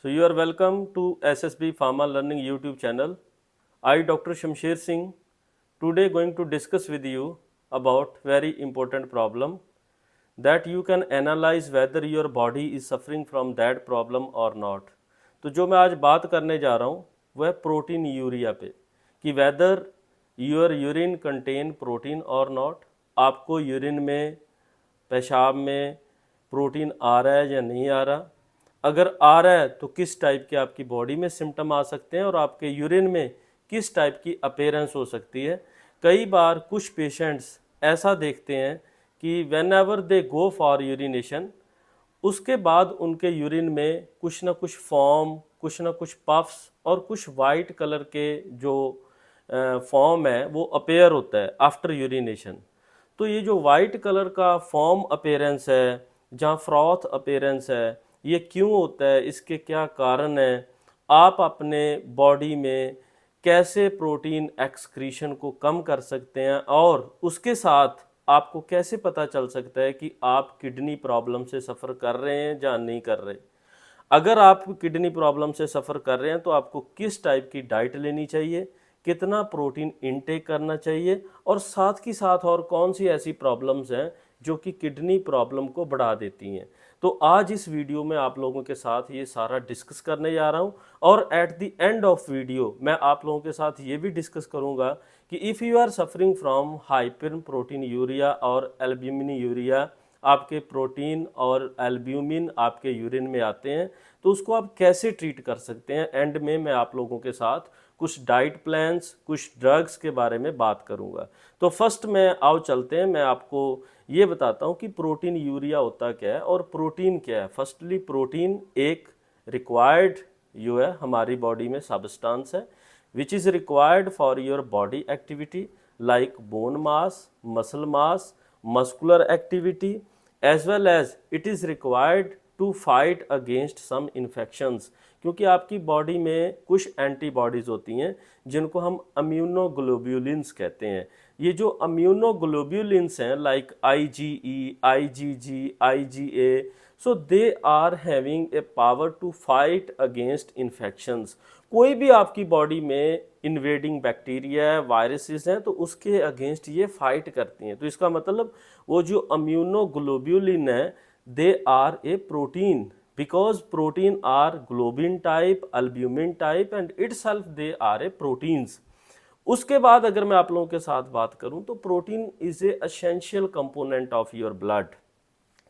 So you are welcome to SSB Pharma Learning YouTube channel. I Dr. Shamsher Singh today going to discuss with you about very important problem that you can analyze whether your body is suffering from that problem or not. तो जो मैं आज बात करने जा रहा हूँ वह प्रोटीन यूरिया पे कि whether your urine contain protein और नॉट, आपको यूरिन में पेशाब में प्रोटीन आ रहा है या नहीं आ रहा, अगर आ रहा है तो किस टाइप के आपकी बॉडी में सिम्टम आ सकते हैं और आपके यूरिन में किस टाइप की अपीयरेंस हो सकती है। कई बार कुछ पेशेंट्स ऐसा देखते हैं कि when ever they go for urination उसके बाद उनके यूरिन में कुछ ना कुछ फॉर्म, कुछ ना कुछ पफ्स और कुछ वाइट कलर के जो फॉर्म है वो अपेयर होता है आफ्टर यूरिनेशन। तो ये जो वाइट कलर का फॉर्म अपेयरेंस है, जहाँ फ्रॉथ अपेयरेंस है, ये क्यों होता है, इसके क्या कारण है, आप अपने बॉडी में कैसे प्रोटीन एक्सक्रीशन को कम कर सकते हैं और उसके साथ आपको कैसे पता चल सकता है कि आप किडनी प्रॉब्लम से सफ़र कर रहे हैं या नहीं कर रहे। अगर आप किडनी प्रॉब्लम से सफ़र कर रहे हैं तो आपको किस टाइप की डाइट लेनी चाहिए, कितना प्रोटीन इनटेक करना चाहिए और साथ ही साथ और कौन सी ऐसी प्रॉब्लम्स हैं जो कि किडनी प्रॉब्लम को बढ़ा देती हैं। तो आज इस वीडियो में आप लोगों के साथ ये सारा डिस्कस करने जा रहा हूँ और at the end of video मैं आप लोगों के साथ ये भी डिस्कस करूँगा कि if you are suffering from hyper protein urea और एल्ब्यूमिन यूरिया, आपके प्रोटीन और एल्ब्यूमिन आपके यूरिन में आते हैं तो उसको आप कैसे ट्रीट कर सकते हैं। एंड में मैं आप लोगों के साथ कुछ डाइट प्लान्स, कुछ ड्रग्स के बारे में बात करूंगा। तो फर्स्ट में आओ चलते हैं, मैं आपको ये बताता हूं कि प्रोटीन यूरिया होता क्या है और प्रोटीन क्या है। फर्स्टली प्रोटीन एक रिक्वायर्ड जो है हमारी बॉडी में सब्सटेंस है which is required for your body activity like bone mass, muscle mass, muscular activity as well as it is required to fight against some infections, क्योंकि आपकी बॉडी में कुछ एंटीबॉडीज़ होती हैं जिनको हम इम्यूनोग्लोब्यूलिन्स कहते हैं। ये जो इम्यूनोग्लोब्यूलिन्स हैं like IgE, IgG, IgA, so they are having a power to fight against infections. कोई भी आपकी बॉडी में इन्वेडिंग बैक्टीरिया है, वायरसेस हैं, तो उसके अगेंस्ट ये फाइट करती हैं। तो इसका मतलब वो जो इम्यूनोग्लोब्यूलिन है they are a protein because protein are globin type, albumin type and itself they are a proteins। उसके बाद अगर मैं आप लोगों के साथ बात करूं तो protein is a essential component of your blood,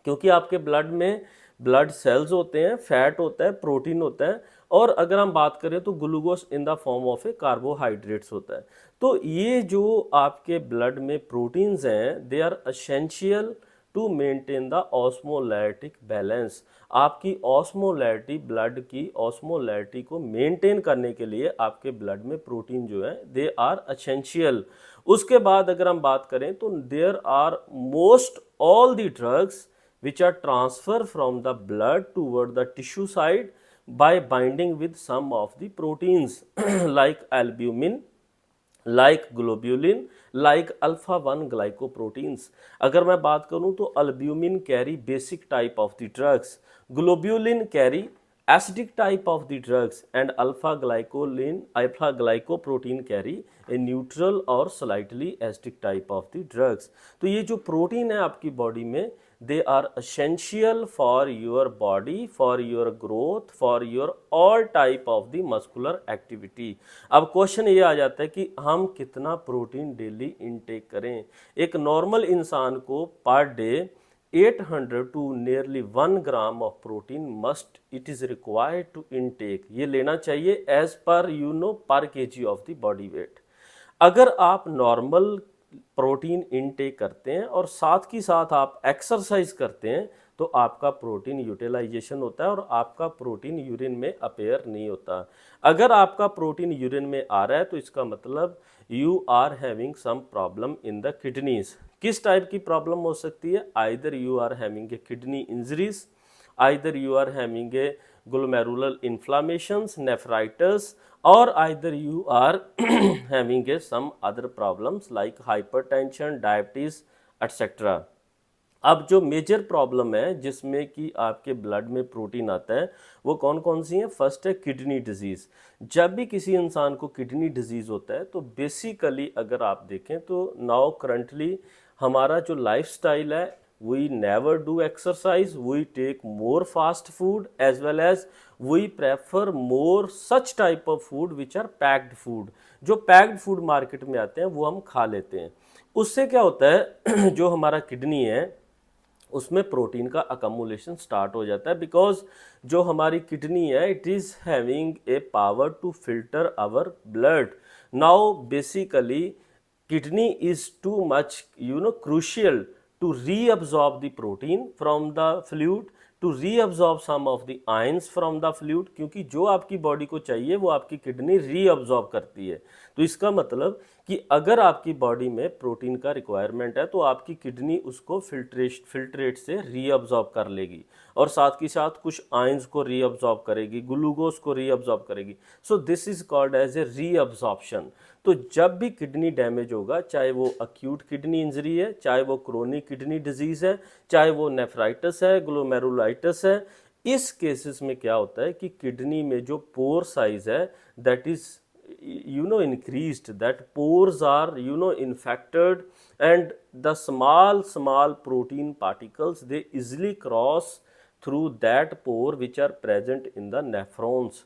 क्योंकि आपके ब्लड में ब्लड सेल्स होते हैं, फैट होता है, प्रोटीन होता है और अगर हम बात करें तो glucose in the form of A carbohydrates होता है। तो ये जो आपके ब्लड में प्रोटीन्स हैं they are essential to maintain the osmolaritic balance. आपकी ऑस्मोलैरिटी, ब्लड की ऑस्मोलैरिटी को मेंटेन करने के लिए आपके ब्लड में प्रोटीन जो है दे आर एसेंशियल। उसके बाद अगर हम बात करें तो there are most all the drugs which are transferred from the blood toward the tissue side by binding with some of the proteins like albumin, like globulin, like alpha 1 glycoproteins। अगर मैं बात करूं तो albumin carry basic type of the drugs, globulin carry acidic type of the drugs and alpha glycoprotein carry a neutral और slightly acidic type of the drugs। तो ये जो protein है आपकी बॉडी में they are essential for your body, for your growth, for your all type of the muscular activity। अब question ये आ जाता है कि हम कितना प्रोटीन डेली इनटेक करें। एक नॉर्मल इंसान को per day 800 to nearly 1 gram of protein must it is required to intake, ये लेना चाहिए as per you know per KG of the body weight. अगर आप नॉर्मल प्रोटीन इनटेक करते हैं और साथ ही साथ आप एक्सरसाइज करते हैं तो आपका प्रोटीन यूटिलाइजेशन होता है और आपका प्रोटीन यूरिन में अपेयर नहीं होता। अगर आपका प्रोटीन यूरिन में आ रहा है तो इसका मतलब you are having some problem in the kidneys. किस टाइप की प्रॉब्लम हो सकती है? Either you are having a kidney injuries, either you are having a glomerular inflammations, nephritis, or either you are having some other problems like hypertension, diabetes, etc. अब जो major problem है जिसमें कि आपके ब्लड में प्रोटीन आता है वो कौन कौन सी है? फर्स्ट है किडनी डिजीज़। जब भी किसी इंसान को किडनी डिजीज़ होता है तो बेसिकली अगर आप देखें तो नाउ करंटली हमारा जो लाइफस्टाइल है, we never do exercise, we take more fast food as well as we prefer more such type of food which are packed food. जो पैक्ड फूड मार्केट में आते हैं वो हम खा लेते हैं। उससे क्या होता है जो हमारा किडनी है उसमें प्रोटीन का अकमुलेशन स्टार्ट हो जाता है, बिकॉज जो हमारी किडनी है it is having a power to filter our blood. Now basically kidney is too much crucial to reabsorb the protein from the fluid, to reabsorb some of the ions from the fluid, क्योंकि जो आपकी body को चाहिए वो आपकी kidney reabsorb करती है। तो इसका मतलब कि अगर आपकी बॉडी में प्रोटीन का रिक्वायरमेंट है तो आपकी किडनी उसको फिल्ट्रेट से रीअब्जॉर्ब कर लेगी और साथ ही साथ कुछ आयंस को रीअब्जॉर्ब करेगी, ग्लूकोज को रीअब्जॉर्ब करेगी। So this is called as a reabsorption. तो जब भी किडनी डैमेज होगा, चाहे वो अक्यूट किडनी इंजरी है, चाहे वो क्रोनिक किडनी डिजीज़ है, चाहे वो नेफ्राइटिस है, ग्लोमेरुलाइटिस है, इस केसेस में क्या होता है कि किडनी में जो पोर साइज है that is increased, that pores are infected, and the small protein particles they easily cross through that pore which are present in the nephrons।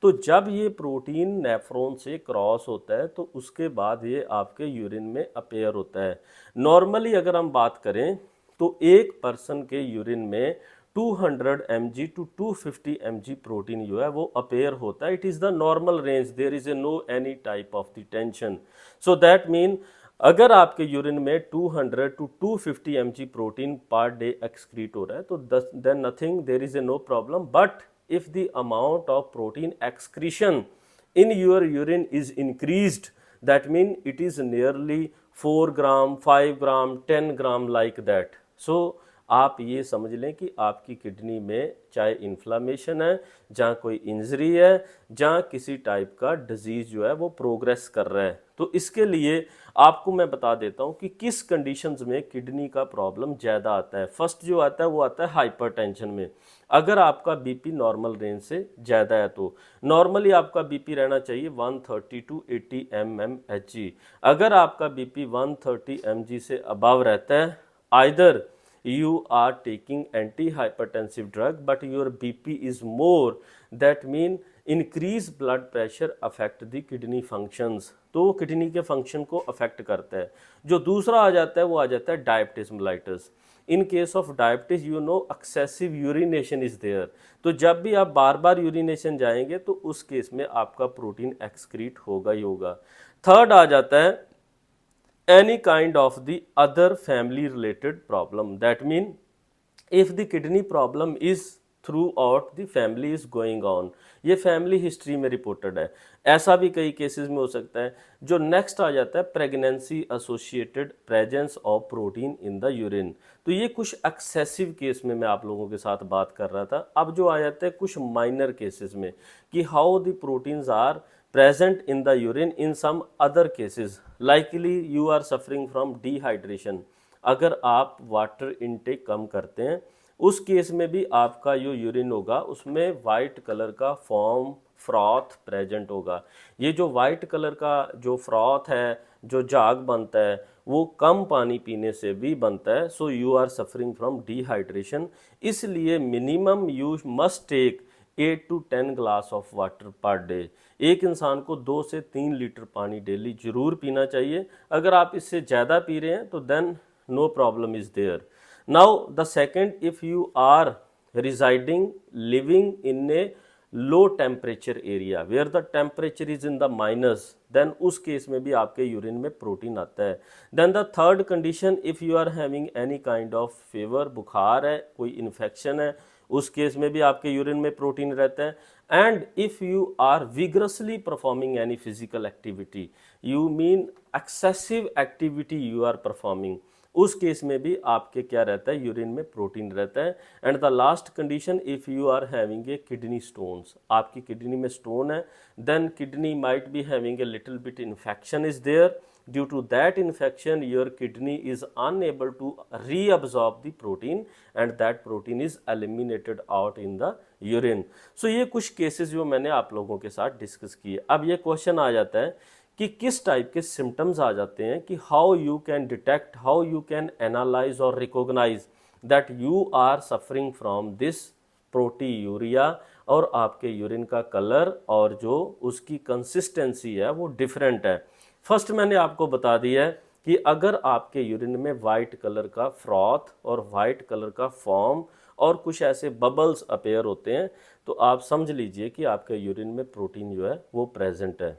तो जब ये प्रोटीन नेफ्रॉन से क्रॉस होता है तो उसके बाद ये आपके यूरिन में अपेयर होता है। नॉर्मली अगर हम बात करें तो एक पर्सन के यूरिन में 200 mg टू 250 mg प्रोटीन जो है वो अपेयर होता है। It is the normal range, there is a no any type of the tension. So that mean अगर आपके यूरिन में 200 to 250 mg protein per day excrete हो रहा है तो then nothing, there is a no problem. But if the amount of protein excretion in your urine is increased, that means it is nearly 4 gram, 5 gram, 10 gram like that, so आप ये समझ लें कि आपकी किडनी में चाहे inflammation है, जहाँ कोई इंजरी है, जहाँ किसी टाइप का डिजीज़ जो है वो प्रोग्रेस कर रहा है। तो इसके लिए आपको मैं बता देता हूँ कि किस कंडीशंस में किडनी का प्रॉब्लम ज़्यादा आता है। फर्स्ट जो आता है वो आता है हाइपरटेंशन में। अगर आपका बीपी नॉर्मल रेंज से ज़्यादा है तो नॉर्मली आपका बीपी रहना चाहिए 130 टू 80 mmHg। अगर आपका बीपी 130 mg से अबव रहता है, either you are taking antihypertensive drug but your BP is more, that mean increase blood pressure affect the kidney functions, तो वो किडनी के फंक्शन को अफेक्ट करता है। जो दूसरा आ जाता है वो आ जाता है diabetes mellitus. In case of diabetes excessive urination is there, तो जब भी आप बार बार यूरिनेशन जाएंगे तो उस केस में आपका प्रोटीन एक्सक्रीट होगा ही होगा। थर्ड आ जाता है any kind of the other family related problem, that mean if the kidney problem is throughout the family is going on, ये फैमिली हिस्ट्री में रिपोर्टेड है। ऐसा भी कई केसेस में हो सकता है। जो नेक्स्ट आ जाता है pregnancy associated presence of protein in the urine, तो ये कुछ एक्सेसिव केस में मैं आप लोगों के साथ बात कर रहा था। अब जो आ जाता है कुछ माइनर केसेस में कि how the proteins are present in the urine in some other cases, likely you are suffering from dehydration। अगर आप वाटर इनटेक कम करते हैं उस केस में भी आपका जो यूरिन होगा उसमें वाइट कलर का फॉर्म फ्रॉथ प्रेजेंट होगा। ये जो वाइट कलर का जो फ्रॉथ है, जो झाग बनता है, वो कम पानी पीने से भी बनता है। So you are suffering from dehydration, इसलिए minimum you must take 8 to 10 glass of water per day. एक इंसान को 2 से 3 लीटर पानी डेली जरूर पीना चाहिए। अगर आप इससे ज़्यादा पी रहे हैं तो then no problem is there. Now the second, if you are residing living in a low temperature area where the temperature is in the minus, then उस केस में भी आपके यूरिन में प्रोटीन आता है। Then the third condition, if you are having any kind of fever, बुखार है, कोई इन्फेक्शन है, उस केस में भी आपके यूरिन में प्रोटीन रहता है। And if you are vigorously performing any physical activity, you mean excessive activity you are performing, उस केस में भी आपके क्या रहता है, यूरिन में प्रोटीन रहता है। And the last condition, if you are having a kidney stones, आपकी किडनी में स्टोन है, then kidney might be having a little bit infection is there, due to that infection your kidney is unable to reabsorb the protein and that protein is eliminated out in the urine. So ये कुछ cases जो मैंने आप लोगों के साथ discuss किए. अब ये क्वेश्चन आ जाता है कि किस टाइप के सिम्टम्स आ जाते हैं, कि how you can detect, how you can analyse और recognise that you are suffering from this proteinuria और आपके यूरिन का कलर और जो उसकी कंसिस्टेंसी है वो डिफरेंट है. फर्स्ट मैंने आपको बता दिया है कि अगर आपके यूरिन में वाइट कलर का फ्रॉथ और वाइट कलर का फॉर्म और कुछ ऐसे बबल्स अपेयर होते हैं तो आप समझ लीजिए कि आपके यूरिन में प्रोटीन जो है वो प्रेजेंट है.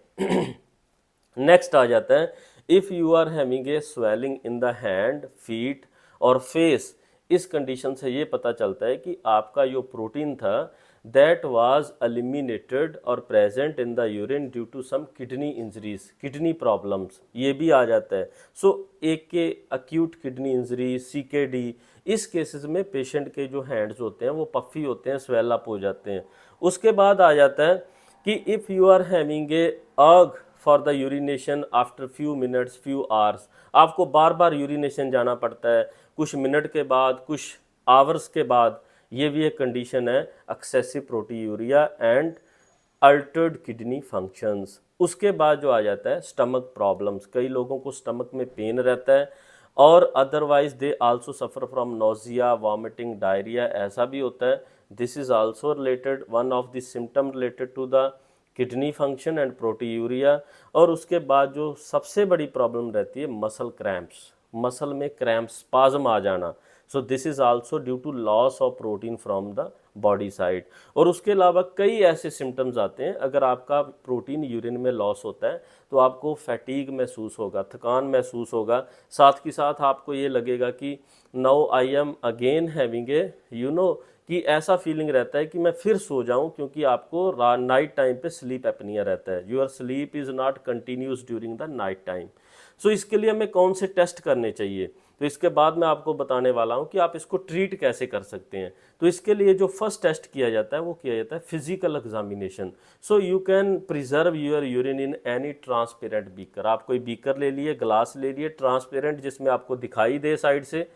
नेक्स्ट आ जाता है if you are having a swelling in the hand, feet और फेस. इस कंडीशन से ये पता चलता है कि आपका जो प्रोटीन था दैट वाज एलिमिनेटेड और present in the urine due to some kidney injuries, kidney problems, ये भी आ जाता है. सो एक के अक्यूट किडनी इंजरी, CKD, इस केसेस में पेशेंट के जो हैंड्स होते हैं वो पफी होते हैं, स्वेल अप हो जाते हैं. उसके बाद आ जाता है कि if you are having a urge for the urination after few minutes, few hours, आपको बार बार यूरिनेशन जाना पड़ता है कुछ मिनट के बाद, कुछ आवर्स के बाद, ये भी एक कंडीशन है excessive proteinuria and altered kidney functions. उसके बाद जो आ जाता है स्टमक प्रॉब्लम्स, कई लोगों को स्टमक में पेन रहता है और otherwise they also suffer from nausea, vomiting, diarrhoea, ऐसा भी होता है. This is also related, one of the symptom related to the kidney function and proteinuria. और उसके बाद जो सबसे बड़ी प्रॉब्लम रहती है मसल क्रैम्प्स, मसल में क्रैम्प, स्पाज्म आ जाना. So this is also due to loss of protein from the body side. और उसके अलावा कई ऐसे सिम्टम्स आते हैं, अगर आपका प्रोटीन यूरिन में लॉस होता है तो आपको फैटीग महसूस होगा, थकान महसूस होगा, साथ ही साथ आपको ये लगेगा कि now I am again having a कि ऐसा फीलिंग रहता है कि मैं फिर सो जाऊं, क्योंकि आपको नाइट टाइम पे स्लीप एपनिया रहता है. Your sleep is not continuous during the night time. So इसके लिए हमें कौन से टेस्ट करने चाहिए, तो इसके बाद मैं आपको बताने वाला हूं कि आप इसको ट्रीट कैसे कर सकते हैं. तो इसके लिए जो फर्स्ट टेस्ट किया जाता है वो किया जाता है physical examination. So you can preserve your urine in any transparent beaker. आप कोई बीकर ले लिए, ग्लास ले लिए ट्रांसपेरेंट, जिसमें आपको दिखाई दे साइड से,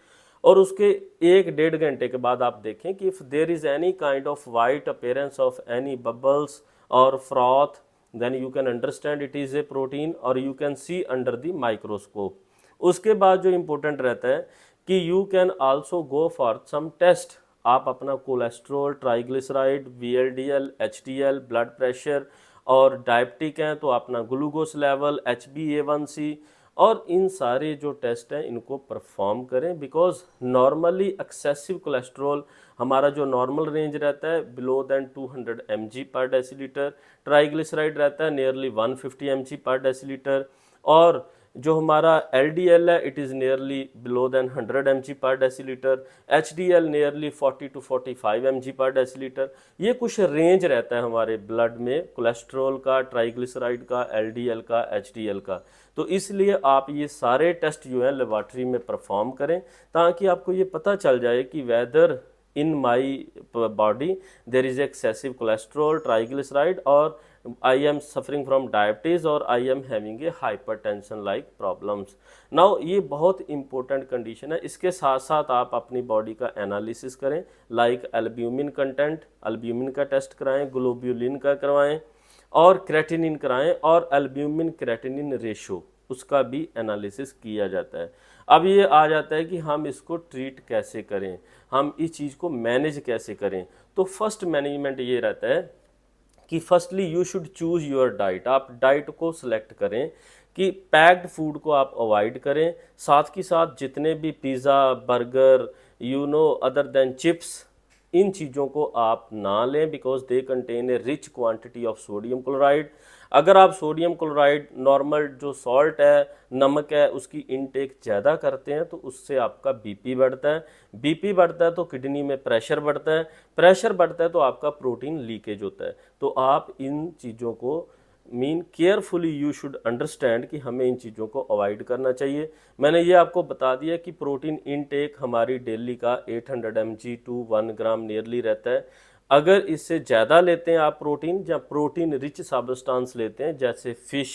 और उसके 1-1.5 घंटे के बाद आप देखें कि if there is any kind of white appearance of any bubbles और froth, then you can understand it is a protein or you can see under the microscope. उसके बाद जो इम्पोर्टेंट रहता है कि you can also go for some test. आप अपना cholesterol, triglyceride, VLDL, HDL, blood pressure, और डायबिटिक हैं तो अपना ग्लूकोज लेवल, HbA1c, और इन सारे जो टेस्ट हैं इनको परफॉर्म करें. बिकॉज नॉर्मली एक्सेसिव कोलेस्ट्रॉल, हमारा जो नॉर्मल रेंज रहता है below then 200 mg per decilitre, triglyceride रहता है नियरली 150 mg पर डेसीलीटर, और जो हमारा LDL है it is nearly below then 100 mg per deciliter, HDL nearly 40 to 45 mg per deciliter. ये कुछ रेंज रहता है हमारे ब्लड में कोलेस्ट्रॉल का, ट्राइग्लिसराइड का, LDL का, HDL का. तो इसलिए आप ये सारे टेस्ट जो है लेबॉर्ट्री में परफॉर्म करें ताकि आपको ये पता चल जाए कि weather in my body there is excessive cholesterol, triglyceride, or I am suffering from diabetes, or I am having a hypertension like problems. Now ये बहुत important condition है. इसके साथ साथ आप अपनी बॉडी का एनालिसिस करें, लाइक एल्ब्यूमिन कंटेंट, एल्ब्यूमिन का टेस्ट कराएं, ग्लोब्यूलिन का करवाएं, और क्रेटिनिन कराएं, और एल्ब्यूमिन क्रेटिनिन रेशो उसका भी एनालिसिस किया जाता है. अब ये आ जाता है कि हम इसको ट्रीट कैसे करें, हम इस चीज़ को मैनेज कैसे करें. तो फर्स्ट मैनेजमेंट ये रहता है कि firstly you should choose your diet. आप डाइट को सिलेक्ट करें कि पैक्ड फूड को आप अवॉइड करें, साथ ही साथ जितने भी pizza, burger, other than chips, इन चीज़ों को आप ना लें because they contain a rich quantity of sodium chloride. अगर आप सोडियम क्लोराइड, नॉर्मल जो सॉल्ट है, नमक है, उसकी इनटेक ज़्यादा करते हैं तो उससे आपका बीपी बढ़ता है, बीपी बढ़ता है तो किडनी में प्रेशर बढ़ता है, प्रेशर बढ़ता है तो आपका प्रोटीन लीकेज होता है. तो आप इन चीज़ों को केयरफुली यू शुड अंडरस्टैंड कि हमें इन चीज़ों को अवॉइड करना चाहिए. मैंने ये आपको बता दिया कि प्रोटीन इनटेक हमारी डेली का 800 mg to 1 ग्राम नियरली रहता है. अगर इससे ज़्यादा लेते हैं आप प्रोटीन, या प्रोटीन रिच सब्सटेंस लेते हैं जैसे फ़िश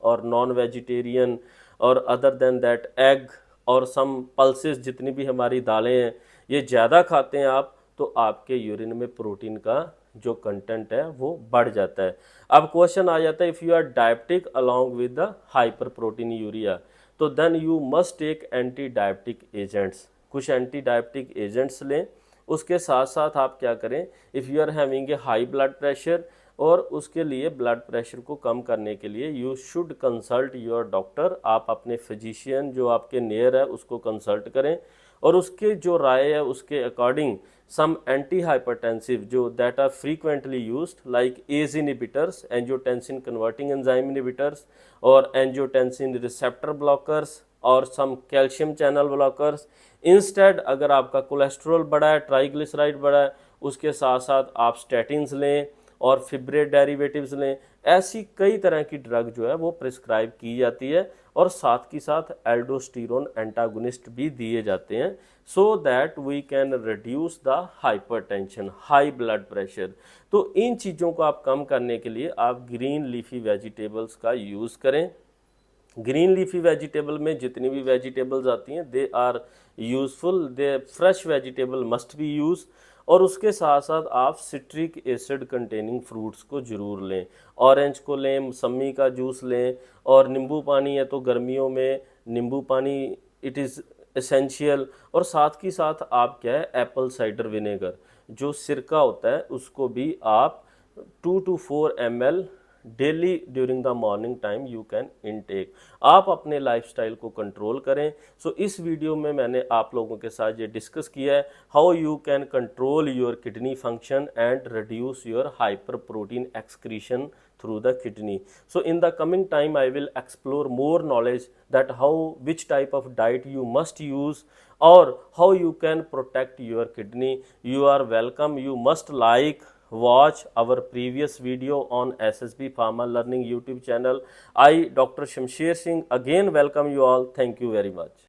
और नॉन वेजिटेरियन और अदर देन दैट एग और सम पल्सेस, जितनी भी हमारी दालें हैं, ये ज़्यादा खाते हैं आप, तो आपके यूरिन में प्रोटीन का जो कंटेंट है वो बढ़ जाता है। अब क्वेश्चन आ जाता है, if you are diabetic along with the hyper protein urea, तो then you must take antidiabetic agents. कुछ एंटी डायबिटिक एजेंट्स लें। उसके साथ साथ आप क्या करें, if you are having a high blood pressure, और उसके लिए ब्लड प्रेशर को कम करने के लिए you should consult your doctor. आप अपने फिजिशियन जो आपके नियर है उसको कंसल्ट करें, और उसके जो राय है उसके अकॉर्डिंग सम एंटी हाइपरटेंसिव जो that are frequently used like ACE inhibitors, angiotensin converting enzyme inhibitors, और एंजियोटेंसिन रिसेप्टर ब्लॉकर्स, और some calcium channel blockers. Instead अगर आपका कोलेस्ट्रॉल बढ़ा है, ट्राइग्लिसराइड बढ़ा है, उसके साथ साथ आप स्टैटिन्स लें और फिब्रेट डेरिवेटिव्स लें। ऐसी कई तरह की ड्रग जो है वो प्रिस्क्राइब की जाती है, और साथ की साथ एल्डोस्टेरोन एंटागोनिस्ट भी दिए जाते हैं, so that we can reduce the hypertension, high blood pressure. तो इन चीज़ों को आप कम करने के लिए आप ग्रीन लीफी वेजिटेबल्स का यूज़ करें। ग्रीन लीफी वेजिटेबल में जितनी भी वेजिटेबल्स आती हैं they are useful, they fresh vegetable must be use. और उसके साथ साथ आप सिट्रिक एसिड कंटेनिंग फ्रूट्स को ज़रूर लें। ऑरेंज को लें, मौसमी का जूस लें, और नींबू पानी है तो गर्मियों में नींबू पानी इट इज़ एसेंशियल। और साथ की साथ आप क्या है, एप्पल साइडर विनेगर जो सिरका होता है उसको भी आप 2 to 4 ml daily during the morning time you can intake. आप अपने लाइफस्टाइल को कंट्रोल करें। सो इस वीडियो में मैंने आप लोगों के साथ ये डिस्कस किया है how you can control your kidney function and reduce your hyper protein excretion through the kidney. So in the coming time I will explore more knowledge that how which type of diet you must use or how you can protect your kidney. You are welcome. You must like, watch our previous video on SSB Pharma Learning YouTube channel. I Dr. Shamsher Singh again welcome you all. Thank you very much.